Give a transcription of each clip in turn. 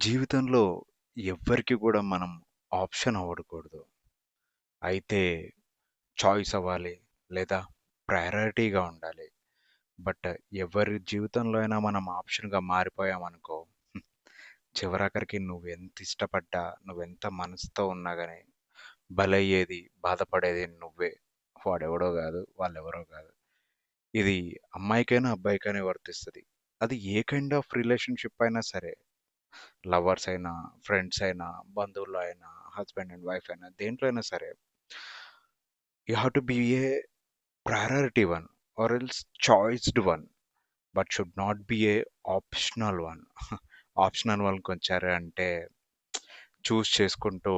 జీవితంలో ఎవ్వరికి కూడా మనం ఆప్షన్ అవ్వకూడదు. అయితే చాయిస్ అవ్వాలి లేదా ప్రయారిటీగా ఉండాలి. బట్ ఎవరి జీవితంలో అయినా మనం ఆప్షన్‌గా మారిపోయామనుకో, హ్మ్, చివరాఖరికి నువ్వెంత ఇష్టపడ్డా, నువ్వెంత మనసుతో ఉన్నా గాని బలయ్యేది, బాధపడేది నువ్వే. వాడెవడో గాదు, వాళ్ళెవరో గాదు. ఇది అమ్మాయికైనా, అబ్బాయికైనా వర్తిస్తది. అది ఏ కైండ్ ఆఫ్ రిలేషన్‌షిప్ అయినా సరే. లవర్స్ అయినా, ఫ్రెండ్స్ అయినా, బంధువుల్లో అయినా, హస్బెండ్ అండ్ వైఫ్ అయినా, దేంట్లో అయినా సరే. You have to be a priority one or else choiced one. But should not be a optional one. Optional వన్‌కి వచ్చారు అంటే చూస్ చేసుకుంటూ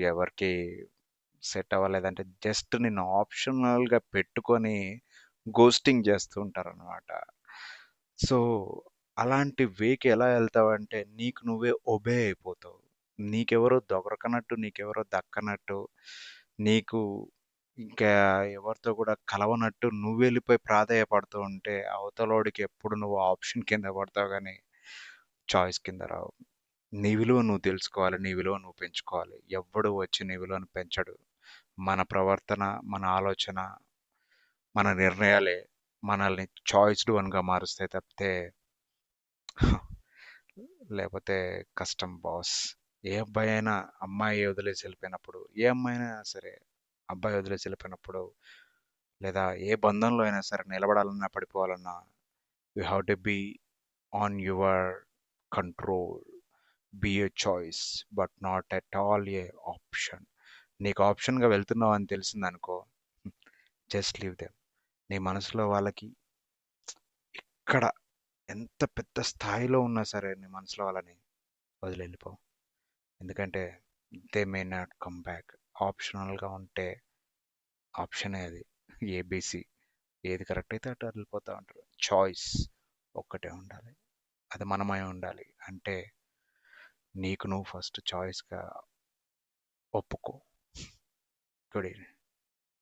ఎవరికి సెట్ అవ్వలేదంటే జస్ట్ నిన్ను ఆప్షనల్‌గా పెట్టుకొని ఘోస్టింగ్ చేస్తూ ఉంటారనమాట. సో, అలాంటి వేకి ఎలా ఎళ్తావంటే నీకు నువ్వే ఒబే అయిపోతావు. నీకెవరో దొరకనట్టు, నీకెవరో దక్కనట్టు, నీకు ఇంకా ఎవరితో కూడా కలవనట్టు నువ్వెళ్ళిపోయి ప్రాధేయపడుతూ ఉంటే అవతలోడికి ఎప్పుడు నువ్వు ఆప్షన్ కింద పడతావు గానీ, చాయిస్ కింద రావు. నీ విలువ నువ్వు తెలుసుకోవాలి. నీ విలువ నువ్వు పెంచుకోవాలి. ఎవ్వడు వచ్చి నీ విలువను పెంచడు. మన ప్రవర్తన, మన ఆలోచన, మన నిర్ణయాలే మనల్ని చాయిస్డ్ వన్‌గా మారుస్తాయి తప్పితే లేపోతే కష్టం బాస్. ఏ అబ్బాయైనా అమ్మాయి వదిలేసి వెళ్ళిపోయినప్పుడు, ఏ అమ్మాయైనా సరే అబ్బాయి వదిలేసి వెళ్ళిపోయినప్పుడు, లేదా ఏ బంధంలో అయినా సరే నిలబడాలన్నా, పడిపోవాలన్నా you have to be on your control. Be a choice but not at all a option. నీకు ఆప్షన్‌గా వెళ్తున్నావని తెలిసిందనుకో, జస్ట్ లీవ్ దెమ్. నీ మనసులో వాళ్ళకి ఇక్కడ ఎంత పెద్ద స్థాయిలో ఉన్నా సరే నీ మనసులో వాళ్ళని వదిలి వెళ్ళిపో. ఎందుకంటే they may not come back. ఆప్షనల్‌గా ఉంటే ఆప్షనే అది. ఏబీసీ ఏది కరెక్ట్ అయితే అటు వెళ్ళిపోతా ఉంటారు. చాయిస్ ఒక్కటే ఉండాలి. అది మనమై ఉండాలి. అంటే నీకు నువ్వు ఫస్ట్ చాయిస్‌గా ఒప్పుకో. Good evening.